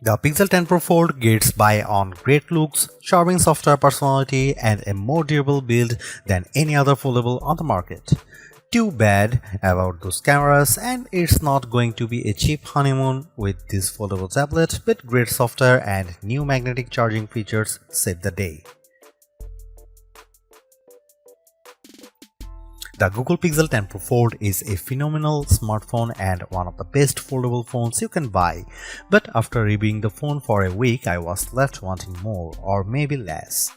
The Pixel 10 Pro Fold gets by on great looks, charming software personality, and a more durable build than any other foldable on the market. Too bad about those cameras, and it's not going to be a cheap honeymoon with this foldable tablet, but great software and new magnetic charging features save the day. The Google Pixel 10 Pro Fold is a phenomenal smartphone and one of the best foldable phones you can buy, but after reviewing the phone for a week I was left wanting more or maybe less.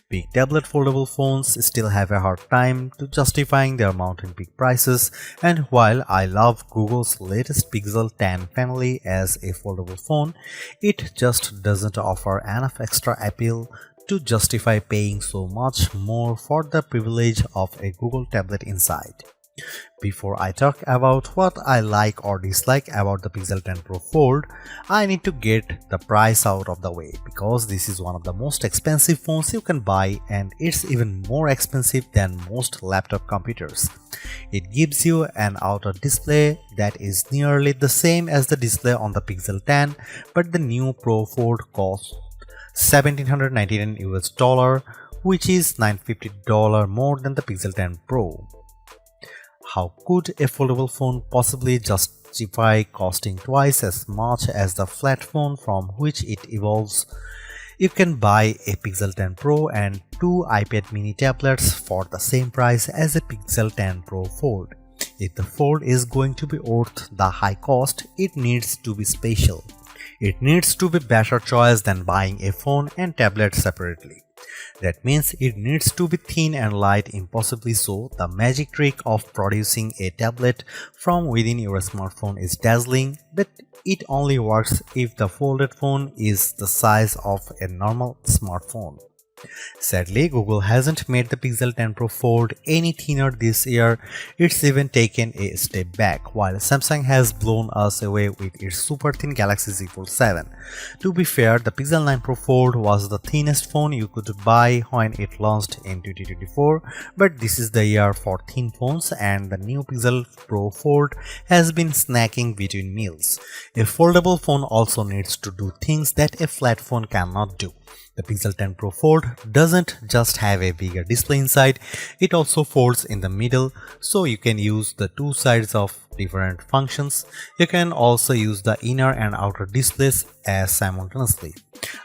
Big tablet foldable phones still have a hard time to justifying their mountain peak prices, and while I love Google's latest Pixel 10 family as a foldable phone, it just doesn't offer enough extra appeal to justify paying so much more for the privilege of a Google tablet inside. Before I talk about what I like or dislike about the Pixel 10 Pro Fold, I need to get the price out of the way because this is one of the most expensive phones you can buy, and it's even more expensive than most laptop computers. It gives you an outer display that is nearly the same as the display on the Pixel 10, but the new Pro Fold costs $1,799 US, which is $950 more than the Pixel 10 Pro. How could a foldable phone possibly justify costing twice as much as the flat phone from which it evolves? You can buy a Pixel 10 Pro and two iPad mini tablets for the same price as a Pixel 10 Pro Fold. If the Fold is going to be worth the high cost, it needs to be special. It needs to be better choice than buying a phone and tablet separately. That means it needs to be thin and light, impossibly so. The magic trick of producing a tablet from within your smartphone is dazzling, but it only works if the folded phone is the size of a normal smartphone. Sadly, Google hasn't made the Pixel 10 Pro Fold any thinner this year. It's even taken a step back, while Samsung has blown us away with its super thin Galaxy Z Fold 7. To be fair, the Pixel 9 Pro Fold was the thinnest phone you could buy when it launched in 2024, but this is the year for thin phones, and the new Pixel Pro Fold has been snacking between meals. A foldable phone also needs to do things that a flat phone cannot do. The Pixel 10 Pro Fold doesn't just have a bigger display inside, it also folds in the middle, so you can use the two sides of different functions. You can also use the inner and outer displays as simultaneously.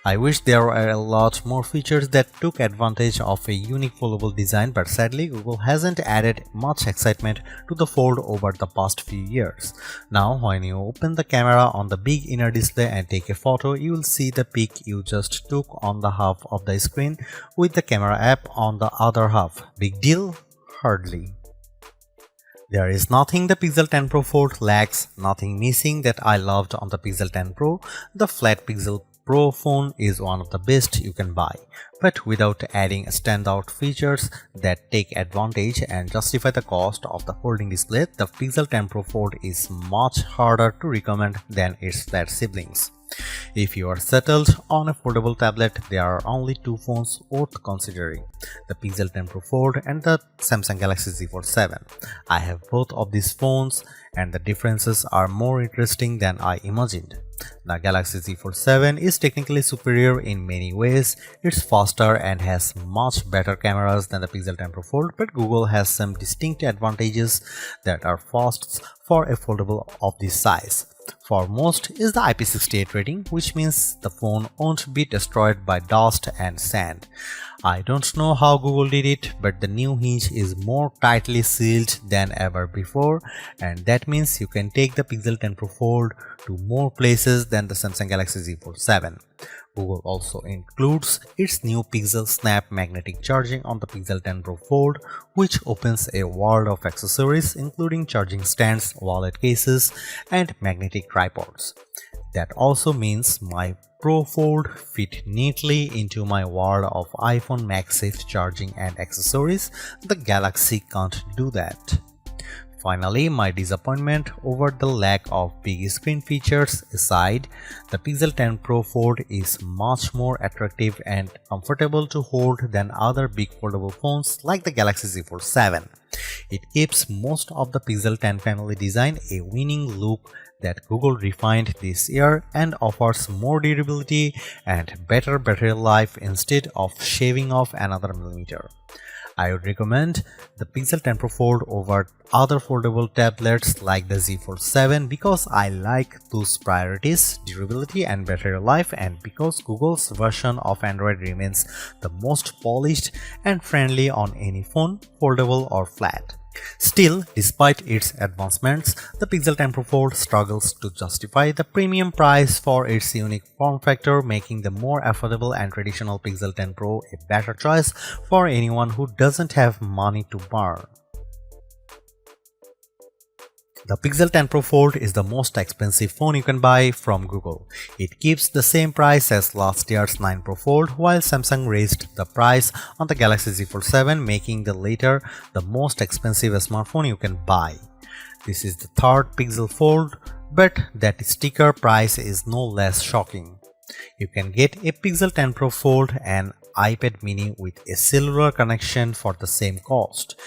I wish there were a lot more features that took advantage of a unique foldable design, but sadly Google hasn't added much excitement to the Fold over the past few years. Now when you open the camera on the big inner display and take a photo, you will see the pic you just took on the half of the screen with the camera app on the other half. Big deal? Hardly. There is nothing the Pixel 10 Pro Fold lacks, nothing missing that I loved on the Pixel 10 Pro. The flat Pixel Pro phone is one of the best you can buy, but without adding standout features that take advantage and justify the cost of the folding display, the Pixel 10 Pro Fold is much harder to recommend than its flat siblings. If you are settled on a foldable tablet, there are only two phones worth considering: the Pixel 10 Pro Fold and the Samsung Galaxy Z Fold 7. I have both of these phones, and the differences are more interesting than I imagined. The Galaxy Z Fold 7 is technically superior in many ways. It's faster and has much better cameras than the Pixel 10 Pro Fold, but Google has some distinct advantages that are firsts for a foldable of this size. Foremost is the IP68 rating, which means the phone won't be destroyed by dust and sand. I don't know how Google did it, but the new hinge is more tightly sealed than ever before, and that means you can take the Pixel 10 Pro Fold to more places than the Samsung Galaxy Z Fold 7. Google also includes its new PixelSnap magnetic charging on the Pixel 10 Pro Fold, which opens a world of accessories including charging stands, wallet cases, and magnetic tripods. That also means my Pro Fold fit neatly into my world of iPhone MagSafe charging and accessories. The Galaxy can't do that. Finally, my disappointment over the lack of big screen features aside, the Pixel 10 Pro Fold is much more attractive and comfortable to hold than other big foldable phones like the Galaxy Z Fold 7. It keeps most of the Pixel 10 family design a winning look that Google refined this year and offers more durability and better battery life instead of shaving off another millimeter. I would recommend the Pixel 10 Pro Fold over other foldable tablets like the Z Fold 7 because I like those priorities, durability and battery life, and because Google's version of Android remains the most polished and friendly on any phone, foldable or flat. Still, despite its advancements, the Pixel 10 Pro Fold struggles to justify the premium price for its unique form factor, making the more affordable and traditional Pixel 10 Pro a better choice for anyone who doesn't have money to burn. The Pixel 10 Pro Fold is the most expensive phone you can buy from Google. It keeps the same price as last year's 9 Pro Fold, while Samsung raised the price on the Galaxy Z Fold 7, making the latter the most expensive smartphone you can buy. This is the third Pixel Fold, but that sticker price is no less shocking. You can get a Pixel 10 Pro Fold and iPad mini with a cellular connection for the same cost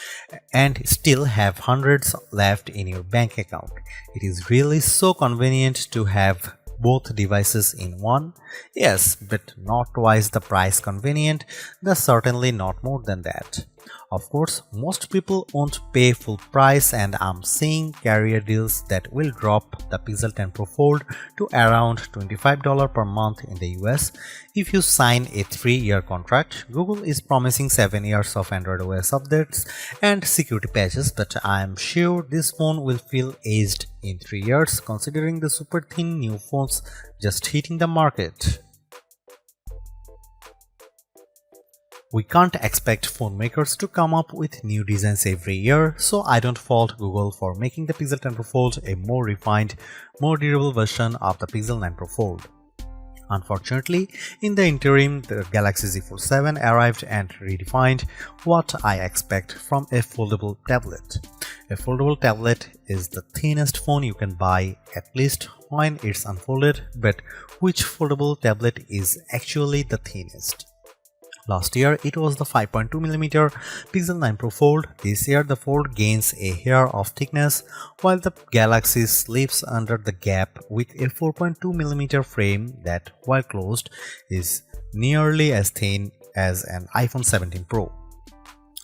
and still have hundreds left in your bank account. It is really so convenient to have both devices in one. Yes, but not twice the price convenient, that's certainly not more than that. Of course, most people won't pay full price, and I'm seeing carrier deals that will drop the Pixel 10 Pro Fold to around $25 per month in the US if you sign a 3-year contract. Google is promising 7 years of Android OS updates and security patches, but I'm sure this phone will feel aged in 3 years considering the super thin new phones just hitting the market. We can't expect phone makers to come up with new designs every year, so I don't fault Google for making the Pixel 10 Pro Fold a more refined, more durable version of the Pixel 9 Pro Fold. Unfortunately, in the interim, the Galaxy Z Fold 7 arrived and redefined what I expect from a foldable tablet. A foldable tablet is the thinnest phone you can buy, at least when it's unfolded, but which foldable tablet is actually the thinnest? Last year, it was the 5.2mm Pixel 9 Pro Fold. This year, the Fold gains a hair of thickness, while the Galaxy slips under the gap with a 4.2mm frame that, while closed, is nearly as thin as an iPhone 17 Pro.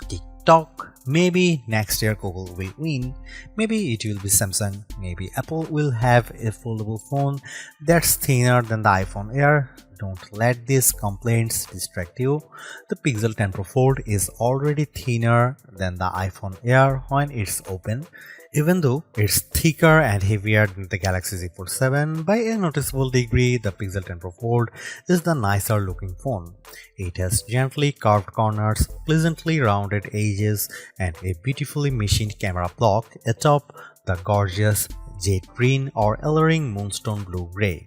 TikTok. Maybe next year Google will win, maybe it will be Samsung, maybe Apple will have a foldable phone that's thinner than the iPhone Air. Don't let these complaints distract you. The Pixel 10 Pro Fold is already thinner than the iPhone Air when it's open, even though it's thicker and heavier than the Galaxy Z Fold 7 by a noticeable degree. The Pixel 10 Pro Fold is the nicer looking phone. It has gently curved corners, pleasantly rounded edges, and a beautifully machined camera block atop the gorgeous jade green or alluring moonstone blue-gray.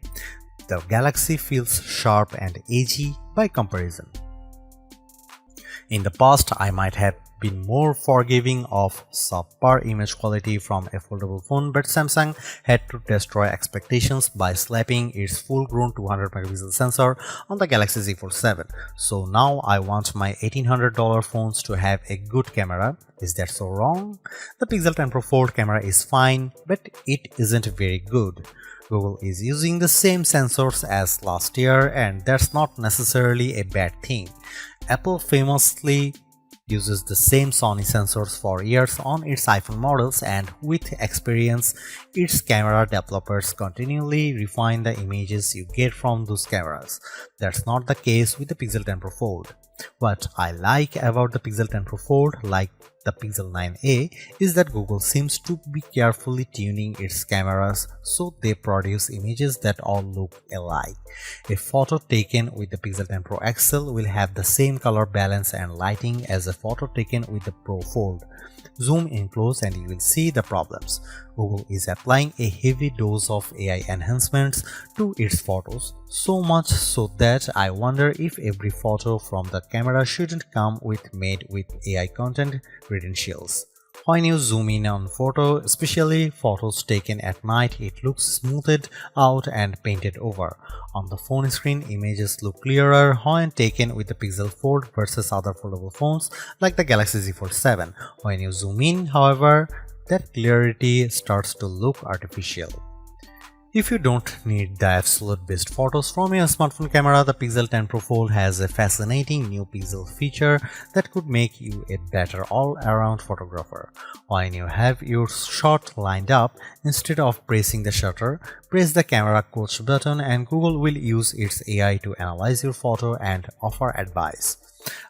The Galaxy feels sharp and edgy by comparison. In the past, I might have been more forgiving of subpar image quality from a foldable phone, but Samsung had to destroy expectations by slapping its full-grown 200-megapixel sensor on the Galaxy Z Fold 7. So now I want my $1,800 phones to have a good camera. Is that so wrong? The Pixel 10 Pro Fold camera is fine, but it isn't very good. Google is using the same sensors as last year, and that's not necessarily a bad thing. Apple famously uses the same Sony sensors for years on its iPhone models, and with experience, its camera developers continually refine the images you get from those cameras. That's not the case with the Pixel 10 Pro Fold. What I like about the Pixel 10 Pro Fold, like the Pixel 9a, is that Google seems to be carefully tuning its cameras so they produce images that all look alike. A photo taken with the Pixel 10 Pro XL will have the same color balance and lighting as a photo taken with the Pro Fold. Zoom in close and you will see the problems. Google is applying a heavy dose of AI enhancements to its photos, so much so that I wonder if every photo from the camera shouldn't come with made with AI content credentials. When you zoom in on photo, especially photos taken at night, it looks smoothed out and painted over. On the phone screen, images look clearer when taken with the Pixel Fold versus other foldable phones like the Galaxy Z Fold 7. When you zoom in, however, that clarity starts to look artificial. If you don't need the absolute best photos from your smartphone camera, the Pixel 10 Pro Fold has a fascinating new pixel feature that could make you a better all-around photographer. When you have your shot lined up, instead of pressing the shutter, press the camera coach button and Google will use its AI to analyze your photo and offer advice.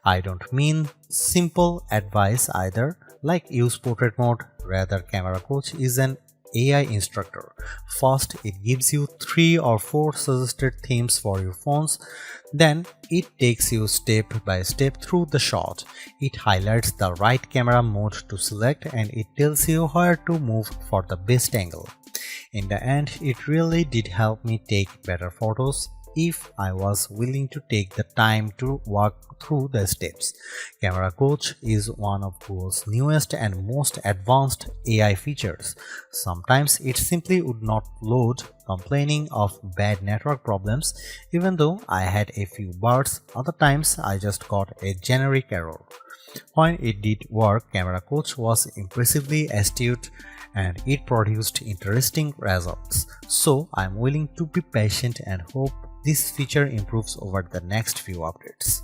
I don't mean simple advice either, like use portrait mode. Rather, camera coach is an AI instructor. First, it gives you 3 or 4 suggested themes for your phones. Then, it takes you step by step through the shot. It highlights the right camera mode to select and it tells you where to move for the best angle. In the end, it really did help me take better photos if I was willing to take the time to walk through the steps. Camera Coach is one of Google's newest and most advanced AI features. Sometimes it simply would not load, complaining of bad network problems, even though I had a few bars. Other times I just got a generic error. When it did work, Camera Coach was impressively astute and it produced interesting results. So I'm willing to be patient and hope this feature improves over the next few updates.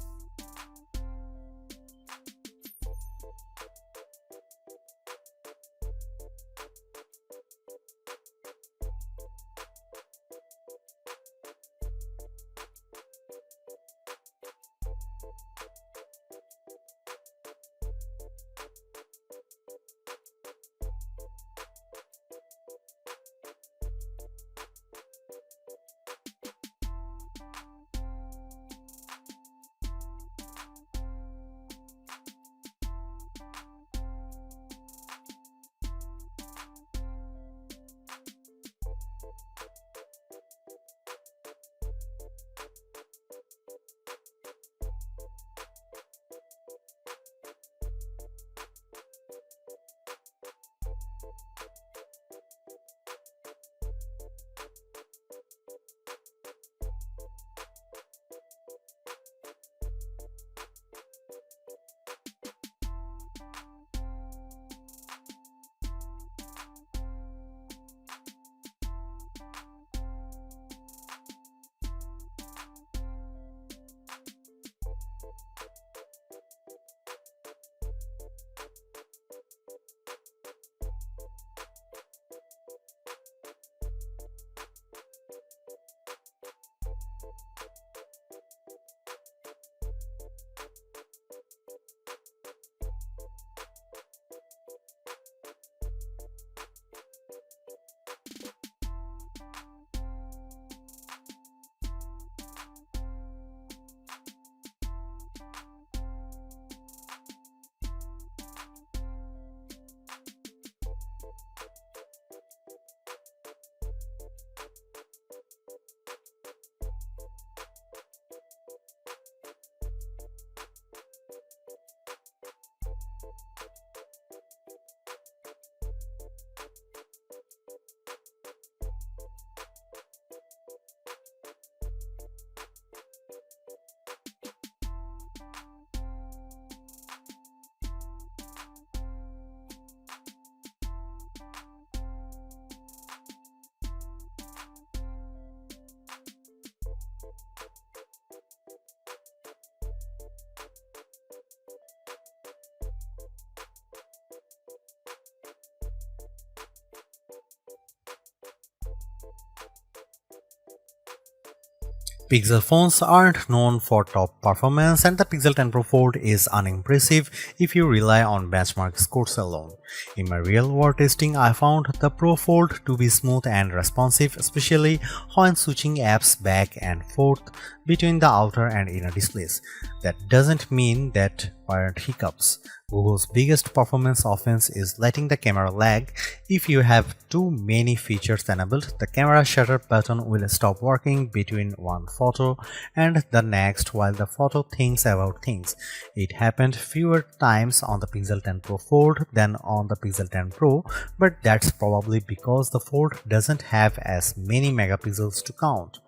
Pixel phones aren't known for top performance and the Pixel 10 Pro Fold is unimpressive if you rely on benchmark scores alone. In my real-world testing, I found the Pro Fold to be smooth and responsive, especially when switching apps back and forth between the outer and inner displays. That doesn't mean that weren't hiccups. Google's biggest performance offense is letting the camera lag. If you have too many features enabled, the camera shutter button will stop working between one photo and the next while the photo thinks about things. It happened fewer times on the Pixel 10 Pro Fold than on the Pixel 10 Pro, but that's probably because the Fold doesn't have as many megapixels to count.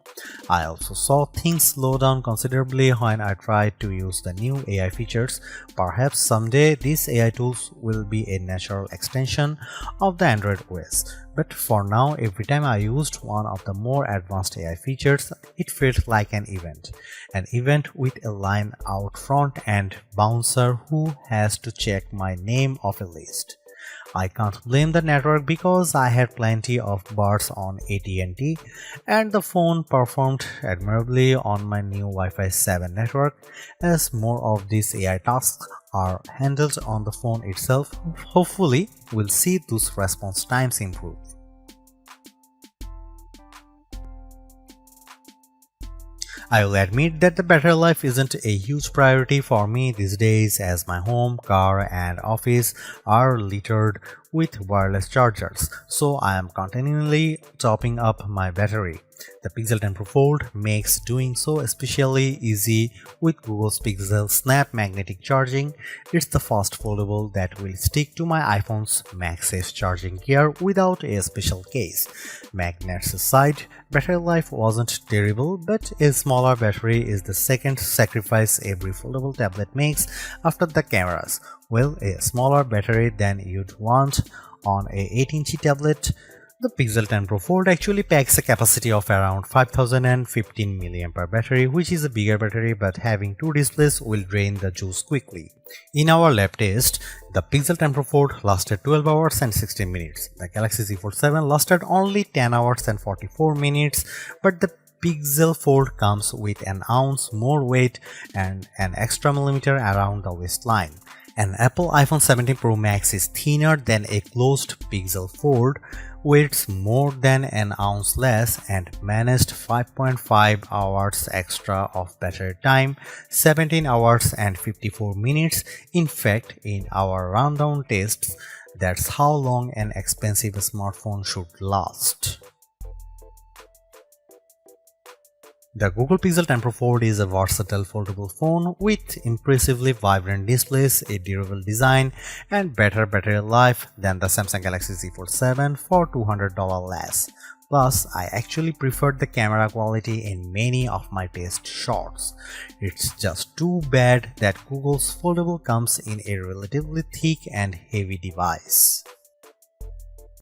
I also saw things slow down considerably when I tried to use the new AI features. Perhaps someday these AI tools will be a natural extension of the Android OS. But for now, every time I used one of the more advanced AI features, it felt like an event. An event with a line out front and bouncer who has to check my name off a list. I can't blame the network because I had plenty of bars on AT&T and the phone performed admirably on my new Wi-Fi 7 network. As more of these AI tasks are handled on the phone itself, hopefully we'll see those response times improve. I will admit that the battery life isn't a huge priority for me these days as my home, car and office are littered with wireless chargers, so I am continually topping up my battery. The Pixel 10 Pro Fold makes doing so especially easy with Google's PixelSnap magnetic charging. It's the first foldable that will stick to my iPhone's MagSafe charging gear without a special case. Magnets aside, battery life wasn't terrible, but a smaller battery is the second sacrifice every foldable tablet makes after the cameras. Well, a smaller battery than you'd want on a 8-inch tablet. The Pixel 10 Pro Fold actually packs a capacity of around 5015 mAh battery, which is a bigger battery, but having two displays will drain the juice quickly. In our lab test, the Pixel 10 Pro Fold lasted 12 hours and 16 minutes. The Galaxy Z Fold 7 lasted only 10 hours and 44 minutes, but the Pixel Fold comes with an ounce more weight and an extra millimeter around the waistline. An Apple iPhone 17 Pro Max is thinner than a closed Pixel Fold, weighs more than an ounce less and managed 5.5 hours extra of battery time, 17 hours and 54 minutes. In fact, in our rundown tests, that's how long an expensive smartphone should last. The Google Pixel 10 Pro Fold is a versatile foldable phone with impressively vibrant displays, a durable design, and better battery life than the Samsung Galaxy Z Fold 7 for $200 less. Plus, I actually preferred the camera quality in many of my test shots. It's just too bad that Google's foldable comes in a relatively thick and heavy device.